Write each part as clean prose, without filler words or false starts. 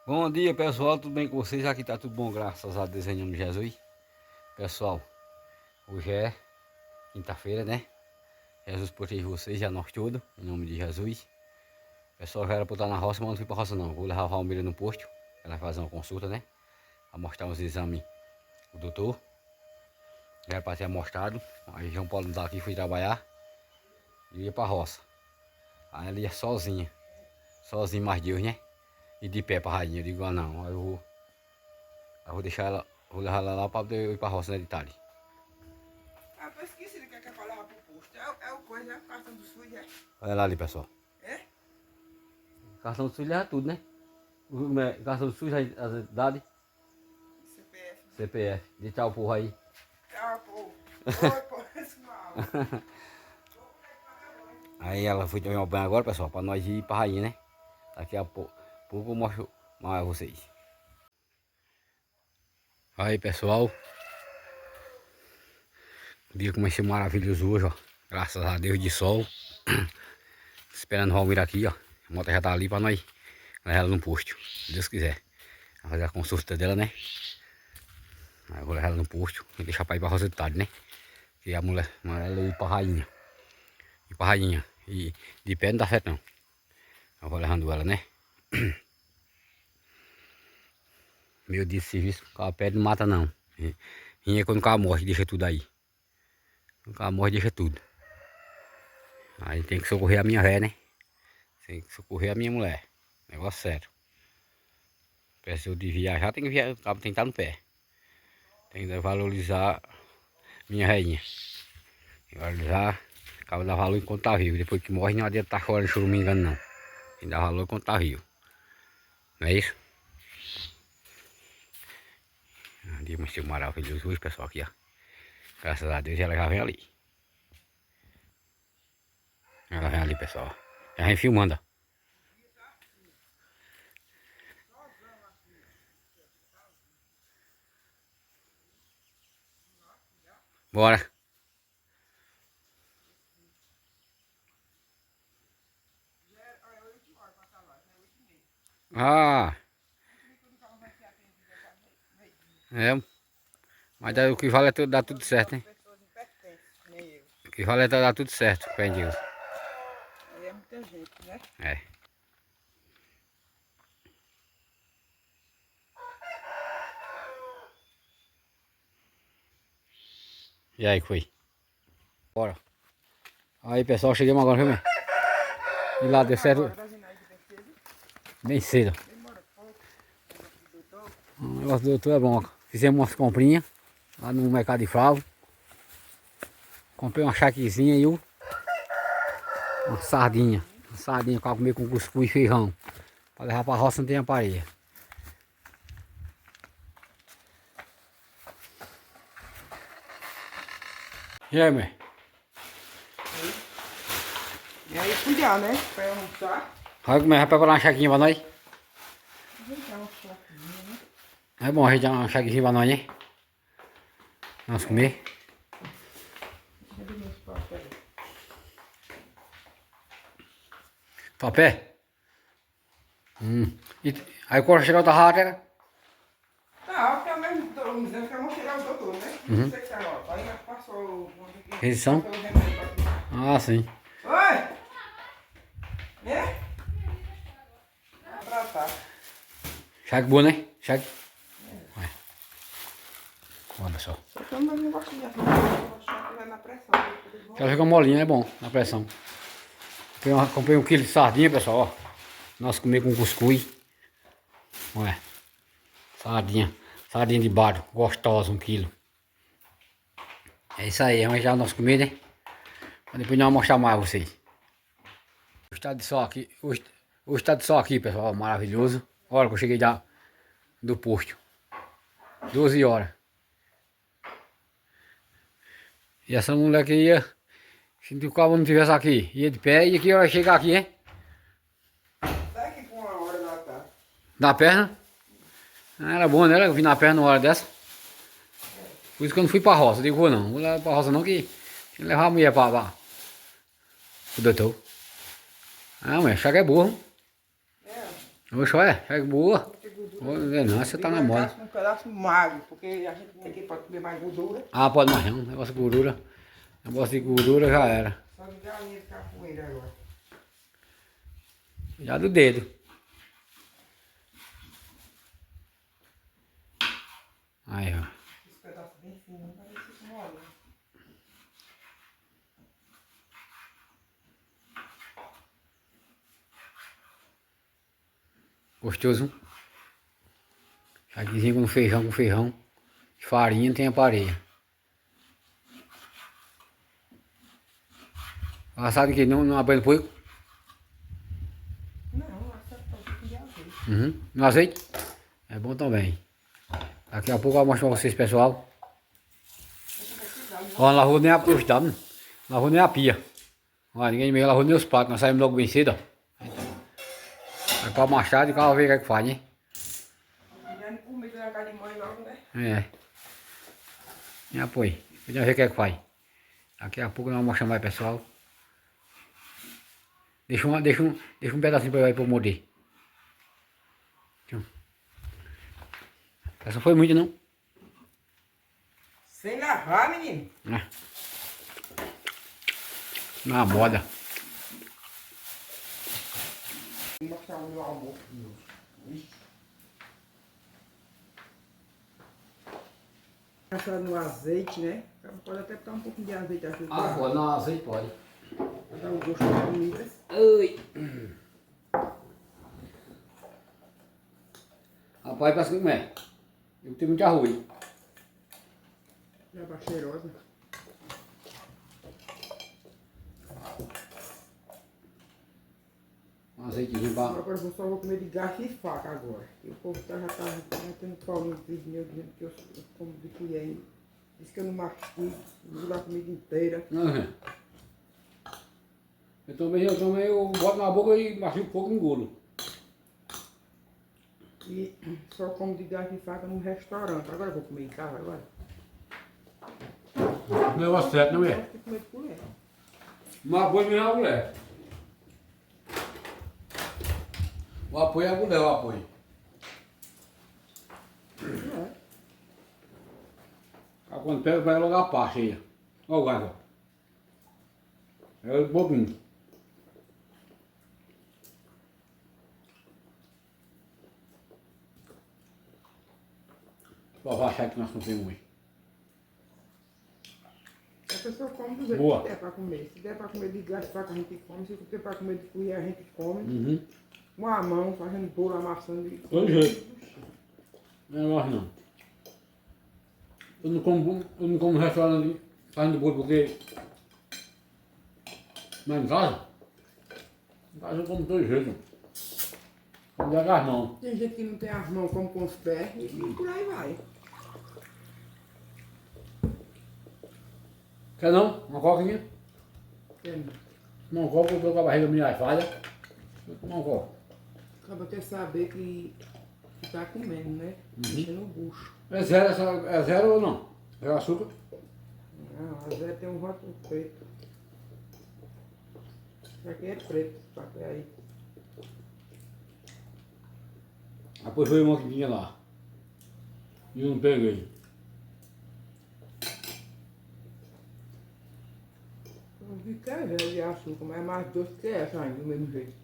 Bom dia, pessoal, tudo bem com vocês? Aqui tá tudo bom, graças a Deus, em nome de Jesus. Pessoal, hoje é quinta-feira, né? Jesus proteja vocês e a nós todos, em nome de Jesus. Pessoal, já era pra eu estar na roça, mas não fui pra roça não. Vou levar a Valmira no posto, ela vai fazer uma consulta, né? Pra mostrar uns exames do doutor. Já era pra ter mostrado. Aí João Paulo não tá aqui, fui trabalhar. E ia pra roça. Aí ela ia sozinha. Sozinha mais Deus, né? E de pé pra rainha. Eu digo, ah não, aí eu vou deixar ela, vou levar ela lá pra poder eu ir pra roça, né, de tarde. Ah, eu esqueci de que é pra levar pro posto. É o coisa, é o cartão do SUS, é? Olha lá ali, pessoal. É? Cartão do SUS leva tudo, né? Cartão do SUS, as idades, CPF. CPF. De tchau, porra aí. Tchau, pô. Oi, pô, esse mal. Aí ela foi tomar banho agora, pessoal, pra nós ir pra rainha, né? Daqui a pouco eu mostro mais a vocês. Aí, pessoal. O dia começou maravilhoso hoje, ó. Graças a Deus de sol. Esperando o Valmir aqui, ó. A moto já tá ali pra nós levar ela no posto, se Deus quiser. Vai fazer a consulta dela, né? Aí eu vou levar ela no posto e deixar pra ir pra roça de tarde, né? E a mulher ela ir pra rainha. Ir pra rainha. E de pé não dá certo não. Eu vou levando ela, né? Meu dia de serviço, o carro pé não mata não. Rinha quando o carro morre, deixa tudo aí. Quando o carro morre, deixa tudo. Aí tem que socorrer a minha véia, né? Tem que socorrer a minha mulher. Negócio sério. Pessoa de viajar, tem que viajar, o cabo tem que estar no pé. Tem que valorizar minha rainha. Valorizar, o cabo dá valor enquanto tá vivo. Depois que morre, não adianta estar chorando, choramingando não. Tem que dar valor enquanto tá vivo. Não é isso? Um dia mais maravilhoso hoje, pessoal, aqui, ó. Graças a Deus ela já vem ali. Ela vem ali, pessoal. Já vem filmando, ó. Bora. Ah, é. Mas daí o que vale é dar tudo certo, hein? Pessoas impotentes, nem eu. O que vale é dar tudo certo, fé em Deus. Aí é muita gente, né? É. E aí, que foi? Bora. Aí, pessoal, chegamos agora, viu, meu? E lá deu certo Agora, das Inés de Mercedes, bem cedo. demora pouco. Doutor, O negócio do doutor é bom. Fizemos umas comprinhas lá no mercado de Fravo. Comprei uma charquezinha e uma sardinha. Uma sardinha para comer com cuscuz e feijão. Para levar para a roça não tem aparelho. E aí, meu? e aí cuidar, né? Pra almoçar. Vai comer, vai preparar uma charquinha para nós? Vamos dar uma choquinha, né? É bom a gente dar uma charquinha para nós, né? Nós comer. Deixa eu ver meus papéis. Papé? E aí quando chegar o tarraca, Tá, porque é o mesmo doutor, dizendo que eu vou tirar o doutor, né? Não sei se é ó. Aí passou o... Restrição? Passou o remédio pra tomar. Ah, sim. Oi! É? Pra tá. Charque boa, né? Charque. Vai. Olha só. Só que eu não gosto de arroz, eu gosto de tirar na pressão. Ela fica molinha, é bom, na pressão. Comprei 1 quilo de sardinha, pessoal, ó. Nós comer com cuscuz. Olha. Sardinha. Sardinha de barro. Gostosa, 1 quilo. É isso aí, vamos já nós comer, né? Pra depois nós mostrar mais a vocês. Hoje tá de sol aqui. Hoje tá de sol aqui, pessoal. Maravilhoso. Olha que eu cheguei já do posto. 12 horas. E essa mulher que ia. Se o cabo não tivesse aqui, ia de pé e que hora chegar aqui, hein? Daqui com uma hora da tarde. Na perna. Ah, era bom, né? Eu vim na perna uma hora dessa. Por isso que eu não fui pra roça. Eu digo, vou não. Vou levar pra roça não que. Tinha que levar a mulher pra o doutor. Ah, mas chega é burro. É. Oxe, olha, é boa. Muita gordura. Ordenância tá na moda. Um pedaço magro, porque a gente ninguém pode comer mais gordura. Ah, pode mais não. Negócio de gordura. Negócio de gordura já era. Só de galinha de capoeira agora. Já do dedo. Aí, ó. Esse pedaço bem fininho, para ver se isso mole. Gostoso. Aqui com feijão, farinha tem a pareia. Assado que não apanha no porco? Não, essa tá um pouquinho de azeite. Uhum. No azeite? É bom também. Daqui a pouco eu mostro pra vocês, pessoal. Ó, não lavou nem a pia, não lavou nem a pia. Ó, ninguém me lavou nem os pratos, nós saímos logo bem cedo, ó. Vai pra machado e o cara vê o que faz, né? Já não comida na casa de mãe logo, né? É. E apoio. Vamos ver o que é que faz. Daqui a pouco nós vamos mostrar mais, pessoal. Deixa um pedacinho pra eu morder. Essa foi muito, não? Sem lavar, menino. É. Na moda. Vou mostrar o meu almoço. Ixi. Assado no azeite, né? Pode até botar um pouquinho de azeite assim. Ah, pode, no azeite pode. Pra dar o gosto da comida. Oi. Rapaz, parece que não é. Eu tenho muito arroz. Já tá cheirosa. Um azeitezinho pra... Agora eu só vou comer de garfo e faca agora. E o povo já tá tendo pau nos vídeos meus dizendo que eu como de colher. Diz que eu não mastigo, mudo a comida inteira. Uhum. Eu boto na boca e mastigo um pouco e engulo. E só como de garfo e faca num restaurante. Agora eu vou comer em casa agora. Negócio certo, não Eu é? gosto de comer de colher. Uma boa de a mulher. O apoio é a mulher, o apoio. É. Aí quando pega, vai logo a pá cheia. Olha o gato. É o bobinho. Vou achar que nós compramos hoje. A pessoa come do jeito Boa. que der pra comer. Se der pra comer de garfo e faca, a gente come. Se der pra comer de colher, a gente come. Uhum. Com a mão, fazendo bolo, amassando e Todo jeito. Não é negócio não. Eu não como restaurante fazendo bolo porque... Mas em casa eu como todo jeito. Como der com as mãos. Tem gente que não tem as mãos como com os pés e por aí vai. Quer não? Uma coquinha? Tem. Não coco, eu tô com a barriga minha falha. Não coco. Acaba quer saber que tá comendo, né? Mexendo no bucho. É zero ou não? Zero açúcar? Não, às vezes tem um rótulo preto. Isso aqui é preto, esse papel aí. Depois foi uma que tinha lá. E eu não peguei. Eu vi que é zero de açúcar, mas é mais doce que essa ainda, do mesmo jeito.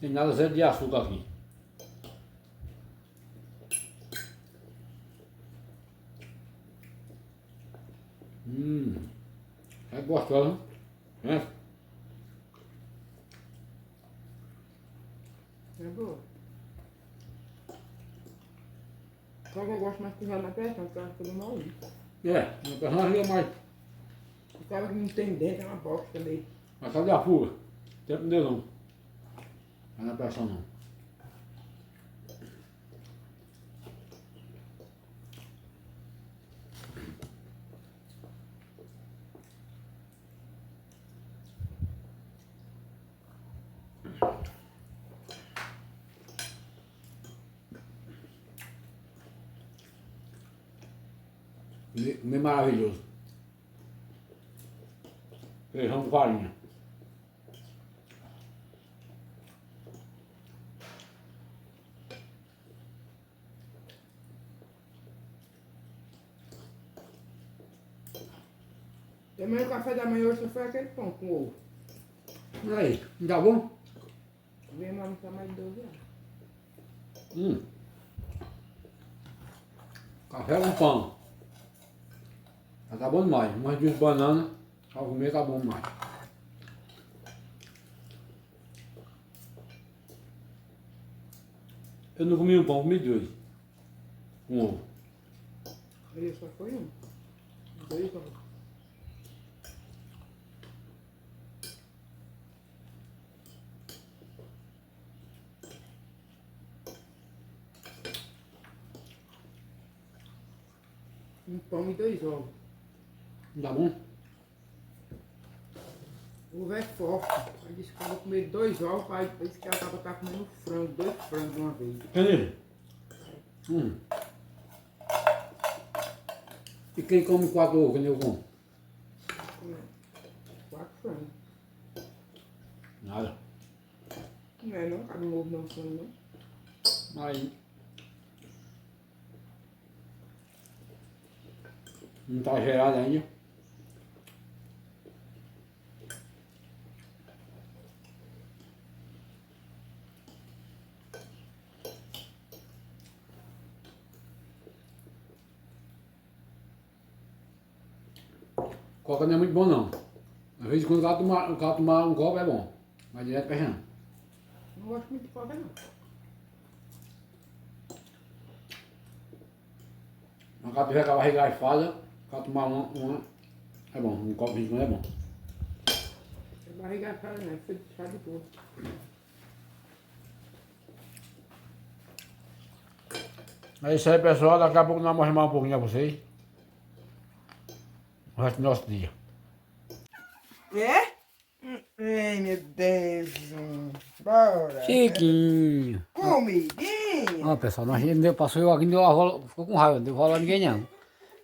Tem nada zero de açúcar aqui. É gostoso, né? É boa. Só que eu gosto mais de cozinhar na pressão, porque eu acho que eu não molho. É, a pessoa ria mais. O cara que não tem dente é uma bosta também. Mas cadê a fuga? Tempo não deu não. Não é na pressão não. Comer maravilhoso. Feijão com farinha. Também o café da manhã hoje foi aquele pão com ovo. E aí, não tá bom? Minha irmã não tá mais de 12 anos. Café com pão. Já tá bom demais. Umas duas bananas. Pra comer tá bom demais. Eu não comi um pão, comi dois. Com ovo. Ele só foi um. 2 ovos. Um pão e 2 ovos. Não tá bom? O ovo é forte. Aí disse que eu vou comer 2 ovos, aí disse que ela tava comendo frango, 2 frangos de uma vez. Cadê? E quem come 4 ovos, que nem eu como? 4 frangos. Nada. Não é não, cabe um ovo não frango não. Aí. Não tá gerado ainda. Coca não é muito bom não. Às vezes quando o cara tomar um copo é bom. Mas direto pra não. Não gosto muito de coca não. Quando o cara tiver com a barriga arfada, o cara tomar uma é bom. Um copo de vinho é bom. A barriga cara não, é feito de chá de porco. É isso aí, pessoal. Daqui a pouco nós vamos arrumar um pouquinho a vocês. O resto do nosso dia. É? Ai, meu Deus. Bora. Chiquinho. Comidinha. Ó, pessoal, nós passou eu aqui, deu uma rola, ficou com raiva, não deu rola a ninguém não.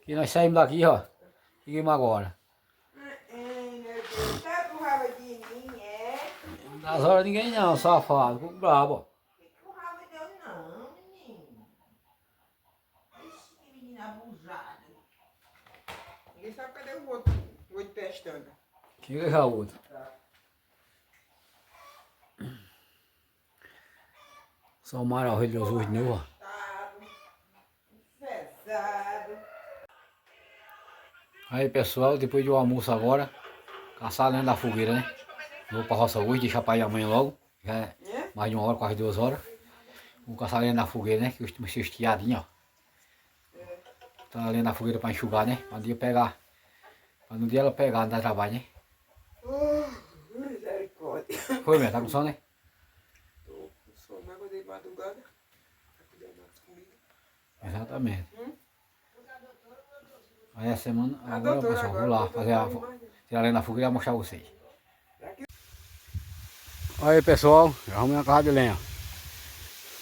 Que nós saímos daqui, ó. Seguimos agora. Ai, meu Deus. Tá com raiva de mim, é? Não dá as horas de ninguém não, safado. Ficou brabo, ó. Com raiva de eu não, menino. Ixi, que menina abusada. Ninguém sabe cadê o outro testando. Chega já o outro. Só o maravilhoso hoje de novo, ó. Pesado. Aí, pessoal, depois do almoço agora, caçar a lenha da fogueira, né? Vou pra roça hoje, deixar pra ir amanhã logo. Já é mais de 1 hora, quase 2 horas. Vou caçar a lenha da fogueira, né? Que eu estou estiadinho, ó. Tá a lenha da fogueira pra enxugar, né? Pra no dia pegar. Pra no dia ela pegar, não dá trabalho, né? Misericórdia. Foi mesmo, tá com sono, né? Tô com sono, mas acordei de madrugada. Tá cuidando das comidas. Exatamente. Aí a semana, A agora, doutora pessoal, agora, vou lá a fazer a, doutora tirar a lenha da fogueira e mostrar a vocês. Aí, pessoal, já arrumei a casa de lenha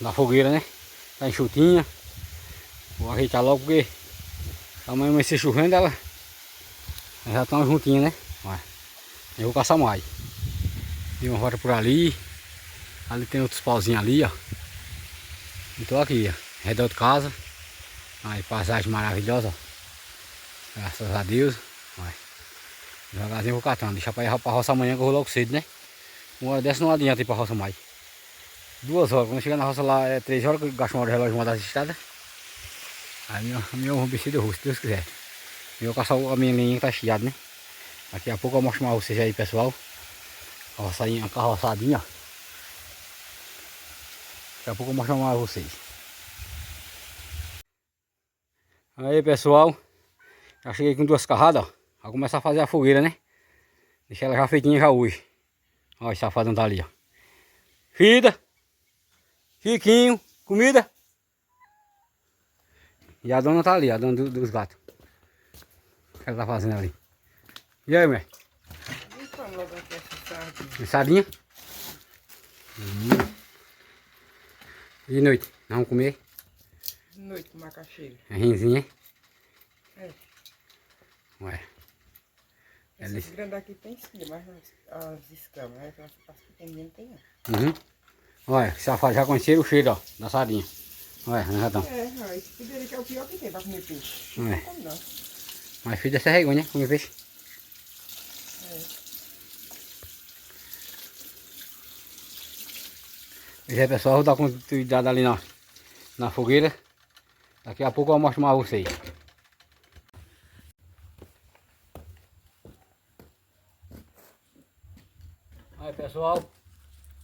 da fogueira, né? Tá enxutinha. Vou ajeitar logo porque amanhã vai ser chovendo, ela já estão juntinhas, né? Olha, eu vou caçar mais. Dei uma volta por ali. Ali tem outros pauzinhos ali, ó. E tô aqui, ó, redor de casa. Aí, paisagem maravilhosa, ó. Graças a Deus. Olha, devagarzinho eu vou catando. Deixa pra ir pra roça amanhã que eu vou logo cedo, né? Uma hora dessa não adianta ir pra roça mais. 2 horas. Quando chegar na roça lá é 3 horas, que eu gasto uma hora de relógio uma das estradas. Aí meu vestido de rosto, se Deus quiser. E eu vou caçar a minha linha que tá chiada, né? Daqui a pouco eu mostro mais vocês aí, pessoal. A carroçadinha, ó. Daqui a pouco eu mostro mais vocês. Aí, pessoal. Já cheguei com 2 carradas, ó. Vai começar a fazer a fogueira, né? Deixar ela já feitinha já hoje. Olha, o safadão tá ali, ó. Fida. Chiquinho. Comida. E a dona tá ali, a dona dos gatos. O que ela tá fazendo ali? E aí, mulher? Vamos logo aqui essa sardinha. Sardinha? E de noite? Nós vamos comer? De noite com macaxeira. A rinzinha? É. Ué. Essas grandes aqui tem sim, mas as escamas, né? As pequenininhas não tem não. Uhum. Olha, safado já conheceram o cheiro, ó, da sardinha. Olha, já estão. É, esse poderia que é o pior que tem pra comer peixe. É. Não come não. Mas filho dessa regonha, né? Comer peixe. E aí, pessoal, vou dar continuidade ali na fogueira. Daqui a pouco eu mostro mais a vocês. Aí, pessoal,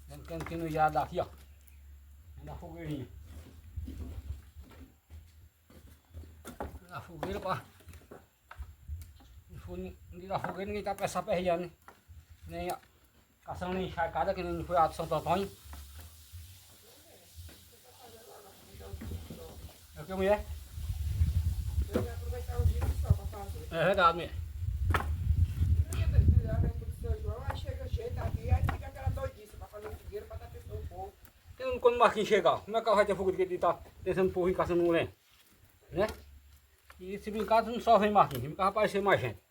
dando continuidade daqui, ó. Na fogueirinha. Na fogueira, pá. Na fogueira ninguém tá essa perreando, né? Nem caçando nem encharcada, que nem foi a de Santo Antônio. É o que, mulher? Eu ia aproveitar o dia do sol pra fazer. É verdade, mulher. Eu ia tirar dentro do São João, aí chega jeito aqui, aí fica aquela doidice pra fazer fogueira pra dar pessoa o povo. Quando o Marquinhos chegar, como é que ela vai ter fogo de que ele tá pensando por vir caçando um lenho? Né? E se brincar, não só vem Marquinhos, se brincar vai aparecer mais gente.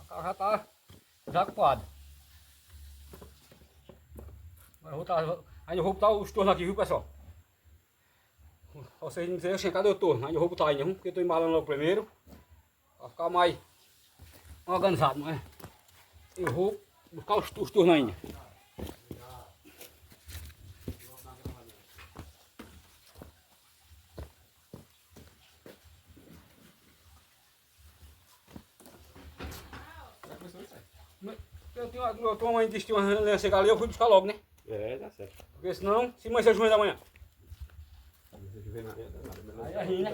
O carro já tá desocupado. Aí eu vou botar os tornos aqui, viu, pessoal? Vocês não dizem, cadê o torno? Aí eu vou botar ainda, porque eu tô embalando logo primeiro. Pra ficar mais organizado, não é? Eu vou buscar os tornos ainda. Eu tô uma disse uma lenha ali, eu fui buscar logo, né? É, dá certo. Porque senão, se amanhecer junho da manhã. Aí é ruim, né?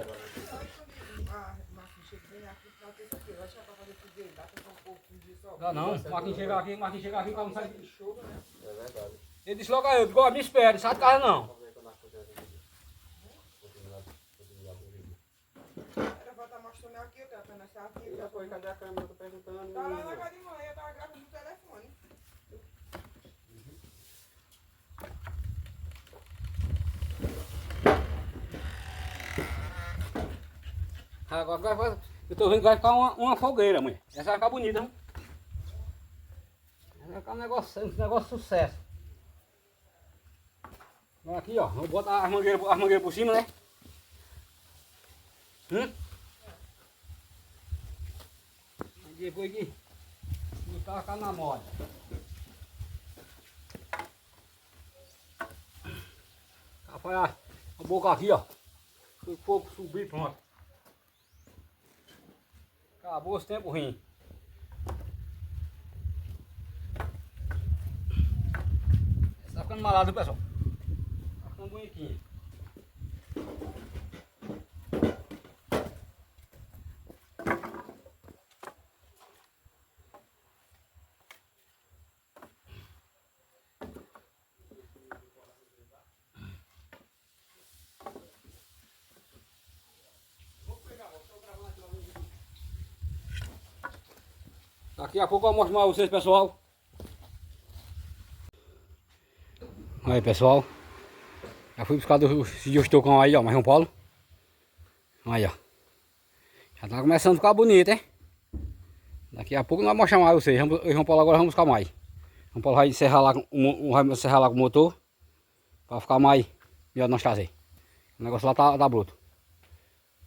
Dá não, o Marquinhos chega aqui, o carro não sai. É verdade. Ele disse logo aí, eu digo, ó, me espere, não sai de casa não. Era pra estar mostrando aqui, eu tava nessa aqui. Já foi, cadê a câmera? Eu tô perguntando. Tá lá na casa de manhã, eu tava gravando no telefone. Agora eu tô vendo que vai ficar uma fogueira, mãe. Essa vai ficar bonita, não? Vai ficar um negócio sucesso. Agora aqui, ó, vou botar as mangueiras por cima, né? E depois que botar ficar na moda. Olha a boca aqui, ó. Se o fogo subir, pronto. Acabou esse tempo ruim. Essa tá ficando malada, pessoal. Tá ficando bonitinha. Daqui a pouco eu mostro mais a vocês, pessoal. Aí, pessoal. Já fui buscar esse estocão aí, ó, mais um polo. Aí, ó. Já tá começando a ficar bonito, hein? Daqui a pouco nós vamos mostrar mais a vocês. João Paulo agora vamos buscar mais. João Paulo vai encerrar lá, vai encerrar lá com o motor. Pra ficar mais melhor nós trazer. O negócio lá tá bruto.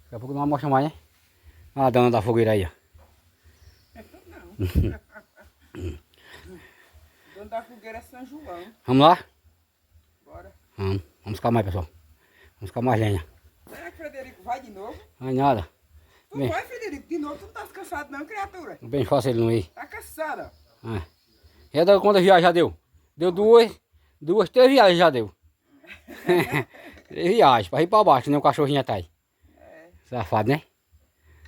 Daqui a pouco nós vamos mostrar mais, né? A dona da fogueira aí, ó. Dono da fogueira é São João. Vamos lá? Bora. Vamos buscar mais, pessoal. Vamos buscar mais lenha. Será que o Frederico vai de novo? Não é nada. Tu Bem. vai, Frederico? De novo? Tu não tá cansado não, criatura? Bem fácil ele não ir. Tá cansado, ó. É. Já deu quantas viagens já deu? Deu três viagens já deu. Três viagens, pra ir pra baixo, nem o cachorrinho atrás. É. Safado, né?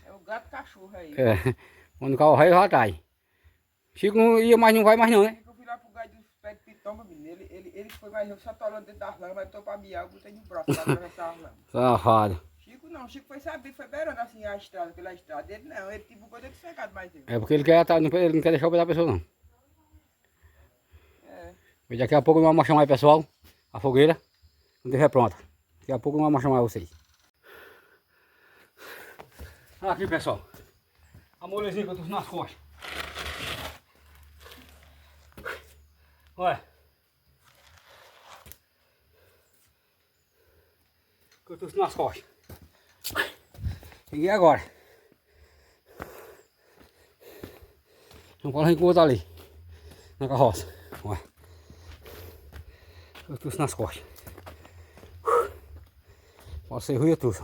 É o gato cachorro aí. É. Quando o carro vai, já atrás. Chico não ia mais, não vai mais não, né? Eu fui lá pro gado dos pés de pitomba, menino. Ele foi mais eu só tolando dentro das lamas, mas tô pra miar, eu botei no braço pra atravessar as lamas. Safado. Chico não, Chico foi saber, foi beirando assim a estrada, pela estrada. Ele não, ele tipo coisa de cegado mais eu. É porque ele ele não quer deixar o pé da pessoa, não. É. E daqui a pouco nós vamos mostrar mais, pessoal, a fogueira, quando estiver pronta. Daqui a pouco nós vamos mostrar mais vocês. Aqui, pessoal, a molezinha que eu trouxe nas costas. Olha. Que eu trouxe nas costas. Peguei agora. Não pode encontrar ali. Na carroça. Olha. Eu trouxe nas costas. Pode ser ruim, eu trouxe.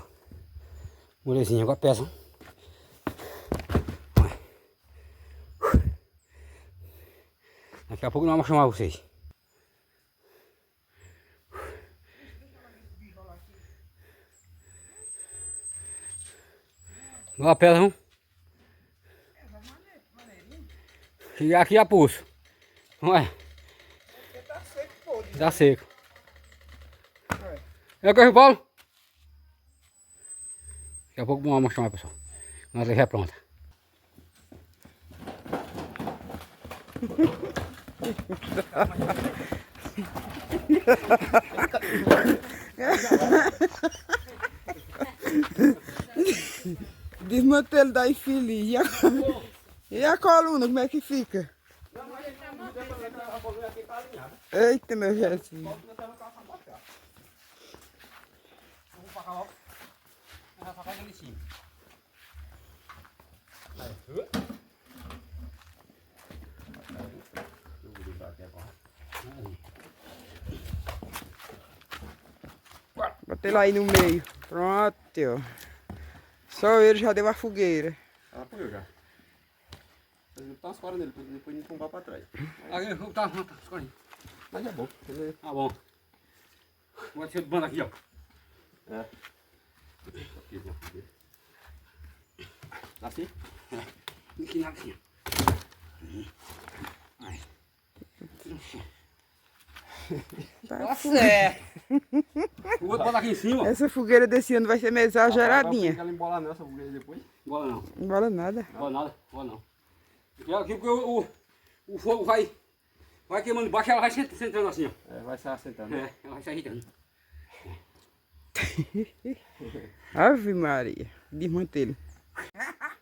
Molezinha, agora pesa. Daqui a pouco nós vamos chamar vocês. Agora pesa, vamos. Chegar aqui a pulso. Olha. Tá seco, pô. Tá seco. É o que, Paulo? Daqui a pouco vamos chamar, pessoal. Nós já é pronta. Desmantelo da infeliz. E a coluna, como é que fica? Eita, meu Jesus. Vamos pra cá logo. Vamos pra cá ali em cima. Botei lá aí no meio. Pronto, ó. Só ele já deu a fogueira. Ah, apoiou já. Vocês botar umas cordas nele, depois de tombar pra trás. Aqui, tá, escolhe. Mas é bom. Tá bom. Vou descer do bando aqui, ó. É. Aqui, já. Tá assim? Aqui na assim. Aí. Tá certo. O outro bota aqui em cima. Essa fogueira desse ano vai ser meio exageradinha. Ela embola nessa fogueira depois. Bola não. Não vale nada. Bola nada. Bola não. Aqui porque o fogo vai queimando embaixo e ela vai sentando assim, ó. É, vai se assentando. É, ela vai se agitando. Ave Maria. Desmantelo.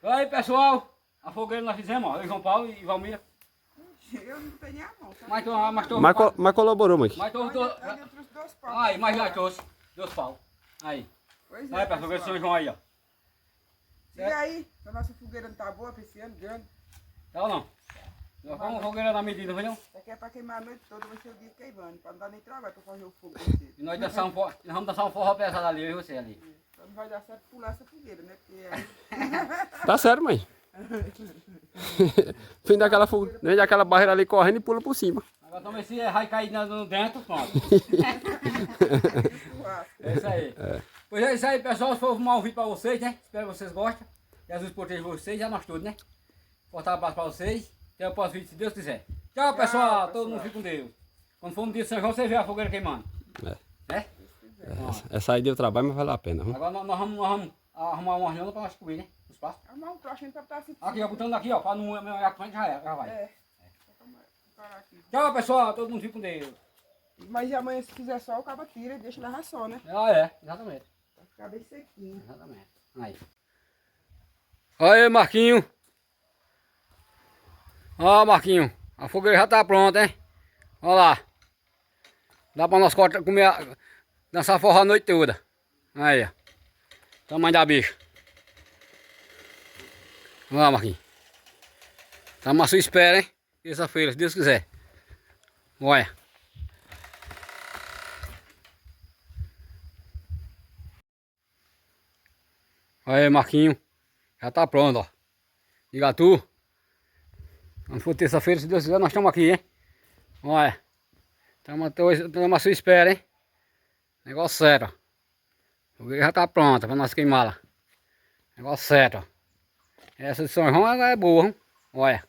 Aí, pessoal. A fogueira nós fizemos, ó. Eu, João Paulo e Valmir. Eu não tenho a mão. Mas tô... Mas colaborou, mãe. Mas tô... Eu trouxe 2 paus. Aí, mais já trouxe. 2 pau. Aí. Pois Aí, pessoal, fogueira de São João aí, ó. E aí? A nossa fogueira não tá boa pra esse ano, grande? Tá ou não? Nós vamos fogueira na medida, não foi não? Isso aqui é pra queimar a noite toda, vai ser o dia queimando. Pra não dar nem trabalho pra fazer o fogo. E nós vamos dançar um forró pesado ali, eu e você ali. Então não vai dar certo pular essa fogueira, né? Porque aí... Tá sério, mãe. Vem daquela barreira ali correndo e pula por cima. Agora toma esse vai cair dentro, pronto. É isso aí. Pois é isso aí, pessoal. Se for arrumar um vídeo pra vocês, né? Espero que vocês gostem. Jesus proteja vocês, já nós todos, né? Forte abraço pra vocês. Até o próximo vídeo, se Deus quiser. Tchau, pessoal. Todo mundo fica com Deus. Quando for no dia de São João, você vê a fogueira queimando. É? Essa aí deu trabalho, mas vale a pena. Viu? Agora nós vamos arrumar uma reunião pra nós cobrir, né? No espaço. Arrumar um troço pra botar assim. Aqui, ó, botando aqui, ó. Pra não olhar pra frente, já vai. É. Parar aqui. Tchau, pessoal. Todo mundo fica com Deus. Mas amanhã, se fizer sol, o cabo tira e deixa levar só, né? Ah, é. Exatamente. Vai ficar bem sequinho. Exatamente. Aí. Aí, Marquinho. Ó, Marquinho. A fogueira já tá pronta, hein? Olha lá. Dá pra nós comer, dançar forró a noite toda. Aí, ó. Tamanho da bicha. Vamos lá, Marquinhos. Estamos à sua espera, hein? Terça-feira, se Deus quiser. Olha. Aí, Marquinho. Já tá pronto, ó. Diga tu. Quando for terça-feira, se Deus quiser, nós estamos aqui, hein? Olha. Estamos à sua espera, hein? Negócio sério, ó. A fogueira já tá pronta pra nós queimá-la. Negócio certo, ó. Essa de São João é boa, hein? Olha.